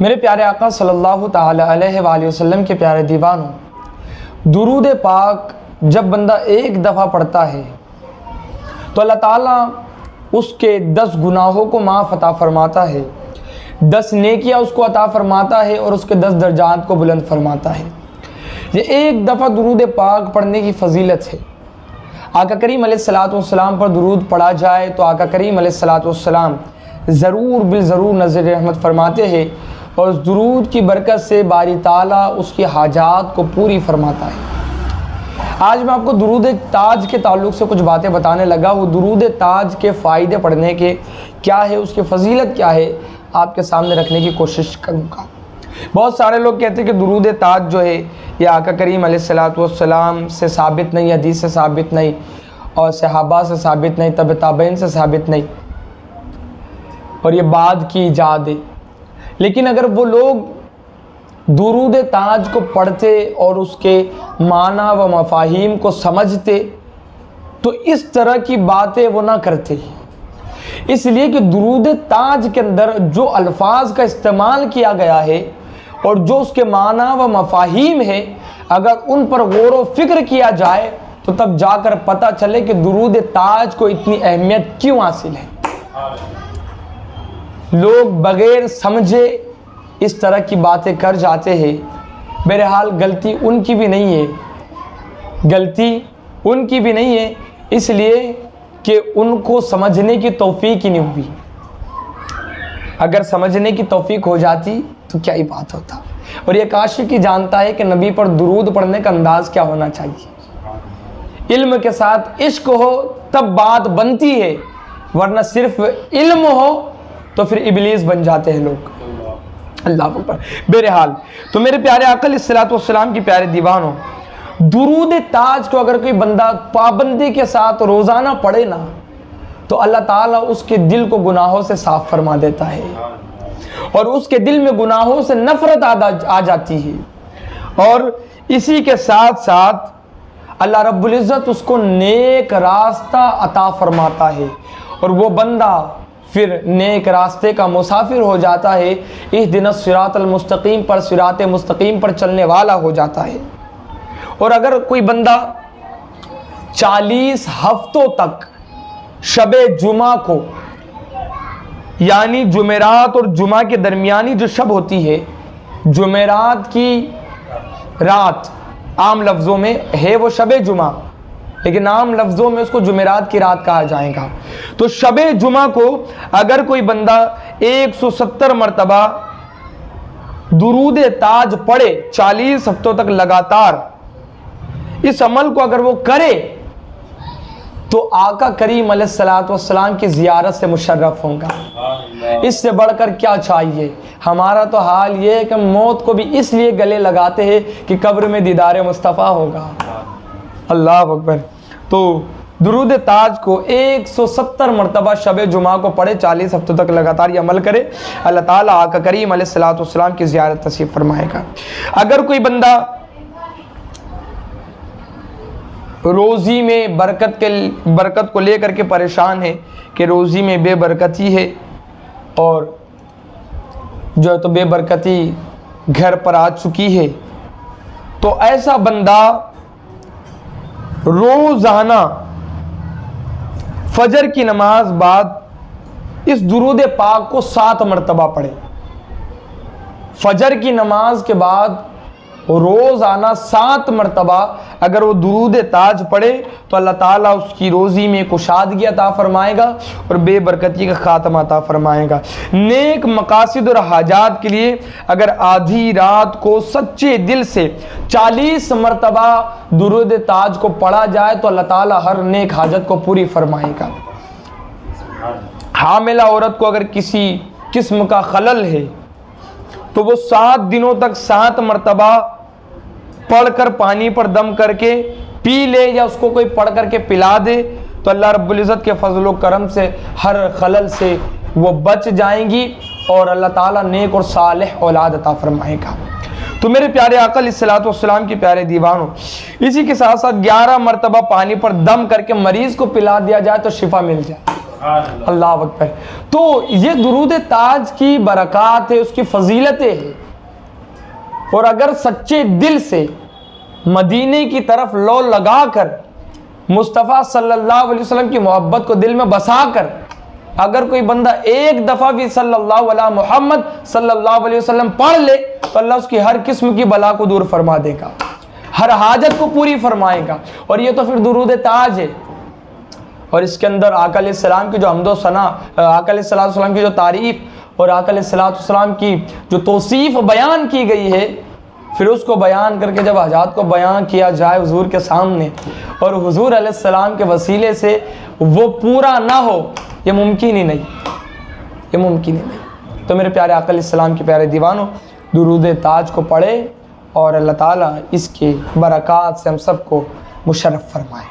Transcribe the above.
मेरे प्यारे आका सल्लल्लाहु ताला अलैहि वसल्लम के प्यारे दीवानों, दुरूद पाक जब बंदा एक दफ़ा पढ़ता है तो अल्लाह ताला उसके 10 गुनाहों को माफ़ अता फरमाता है, 10 नेकियां उसको अता फरमाता है और उसके 10 दर्जात को बुलंद फरमाता है। ये एक दफ़ा दुरूद पाक पढ़ने की फजीलत है। आका करीम अलैहिस्सलाम पर दुरूद पढ़ा जाए तो आका करीम अलैहिस्सलाम ज़रूर बिल ज़रूर नज़र रहमत फरमाते हैं और उस दुरूद की बरकत से बारी ताला उसकी हाजात को पूरी फरमाता है। आज मैं आपको दुरूद ताज के ताल्लुक़ से कुछ बातें बताने लगा। वो दुरूद ताज के फ़ायदे पढ़ने के क्या है, उसकी फ़जीलत क्या है, आपके सामने रखने की कोशिश करूँगा। बहुत सारे लोग कहते हैं कि दुरूद ताज जो है ये आका करीम अलैहिस्सलाम से साबित नहीं, हदीस से साबित नहीं और सहाबा से साबित नहीं, तब ताबईन से साबित नहीं और ये बाद की ईजाद है। लेकिन अगर वो लोग दुरूद ताज को पढ़ते और उसके माना व मफाहीम को समझते तो इस तरह की बातें वो ना करते। इसलिए कि दुरूद ताज के अंदर जो अल्फाज का इस्तेमाल किया गया है और जो उसके माना व मफाहीम है, अगर उन पर गौर व फिक्र किया जाए तो तब जाकर पता चले कि दुरूद ताज को इतनी अहमियत क्यों हासिल है। लोग बगैर समझे इस तरह की बातें कर जाते हैं। बहरहाल गलती उनकी भी नहीं है, गलती उनकी भी नहीं है, इसलिए कि उनको समझने की तौफीक ही नहीं हुई। अगर समझने की तौफीक हो जाती तो क्या ही बात होता। और ये आशिक ही जानता है कि नबी पर दुरूद पढ़ने का अंदाज क्या होना चाहिए। इल्म के साथ इश्क हो तब बात बनती है, वरना सिर्फ इल्म हो तो फिर इबलीस बन जाते हैं लोग। अल्लाह अकबर। बहरहाल तो मेरे प्यारे आका अलैहिस्सलाम की प्यारे दीवानों, दुरूद ताज को अगर कोई बंदा पाबंदी के साथ रोज़ाना पढ़े ना तो अल्लाह ताला उसके दिल को गुनाहों से साफ़ फरमा देता है और उसके दिल में गुनाहों से नफ़रत आ जाती है और इसी के साथ साथ अल्लाह रब्बुल इज़्ज़त उसको नेक रास्ता अता फरमाता है और वो बंदा फिर नेक रास्ते का मुसाफिर हो जाता है। इहदिनस सिरातल मुस्तकीम पर, सिरात मुस्तकीम पर चलने वाला हो जाता है। और अगर कोई बंदा 40 हफ्तों तक शबे जुमा को, यानी जुमेरात और जुमा के दरमियानी जो शब होती है, जुमेरात की रात आम लफ्ज़ों में है वो शबे जुमा, लेकिन आम लफ्ज़ों में उसको जुमेरात की रात कहा जाएगा। तो शबे जुमा को अगर कोई बंदा 170 मरतबा दुरूद ताज पढ़े 40 हफ्तों तक लगातार, इस अमल को अगर वो करे तो आका करीम अलैहिस्सलाम की ज़ियारत से मुशर्रफ होगा। इससे बढ़कर क्या चाहिए। हमारा तो हाल ये है कि मौत को भी इसलिए गले लगाते हैं कि कब्र में दीदार मुस्तफ़ा होगा। अल्लाह अकबर। तो दुरूद ताज को 170 मरतबा शब जुमा को पढ़े, 40 हफ्तों तक लगातार ये अमल करे, अल्लाह ताला आका करीम अलैहिस्सलाम की ज़ियारत नसीब फरमाएगा। अगर कोई बंदा रोज़ी में बरकत को लेकर के परेशान है कि रोज़ी में बेबरकती है और जो है तो बेबरकती घर पर आ चुकी है, तो ऐसा बंदा रोज़ाना फजर की नमाज बाद इस दुरूद पाक को 7 मरतबा पढ़े। फजर की नमाज के बाद रोज़ाना 7 मरतबा अगर वो दुरूद ताज पढ़े तो अल्लाह ताला उसकी रोज़ी में कुशादगी अता फरमाएगा और बेबरकती का ख़ात्मा अता फरमाएगा। नेक मकासिद और हाजात के लिए अगर आधी रात को सच्चे दिल से 40 मरतबा दुरूद ताज को पढ़ा जाए तो अल्लाह ताला हर नेक हाजत को पूरी फरमाएगा। हामिला औरत को अगर किसी किस्म का खलल है तो वो 7 दिनों तक 7 मरतबा पढ़कर पानी पर दम करके पी ले या उसको कोई पढ़ करके पिला दे तो अल्लाह रब्बुल इज़्ज़त के फजल व करम से हर खलल से वो बच जाएंगी और अल्लाह ताला नेक और सालेह औलाद अता फरमाएगा। तो मेरे प्यारे आका अलैहिस्सलाम के प्यारे दीवानों, इसी के साथ साथ 11 मरतबा पानी पर दम करके मरीज़ को पिला दिया जाए तो शिफा मिल जाए। अल्लाह अकबर। तो ये दुरूद ताज की बरक़ात है, उसकी फजीलतें हैं। और अगर सच्चे दिल से मदीने की तरफ लो लगाकर मुस्तफ़ा सल्लल्लाहु अलैहि वसल्लम की मोहब्बत को दिल में बसाकर अगर कोई बंदा एक दफ़ा भी सल्लल्लाहु अला मुहम्मद सल्लल्लाहु अलैहि वसल्लम पढ़ ले तो अल्लाह उसकी हर किस्म की बला को दूर फरमा देगा, हर हाजत को पूरी फरमाएगा। और ये तो फिर दुरूद ताज है। और इसके अंदर आका अलैहिस्सलाम की जो हम्दो सना, आका अलैहिस्सलाम की जो तारीफ़ और आका अलैहिस्सलाम की जो तौसीफ़ बयान की गई है, फिर उसको बयान करके जब हजात को बयान किया जाए हुजूर के सामने और हुजूर अलैहिस्सलाम के वसीले से वो पूरा ना हो, ये मुमकिन ही नहीं, ये मुमकिन ही नहीं। तो मेरे प्यारे आका अलैहिस्सलाम के प्यारे दीवानों, दुरूद ताज को पढ़े और अल्लाह ताला इसके बरक़ात से हम सबको मुशर्रफ फरमाए।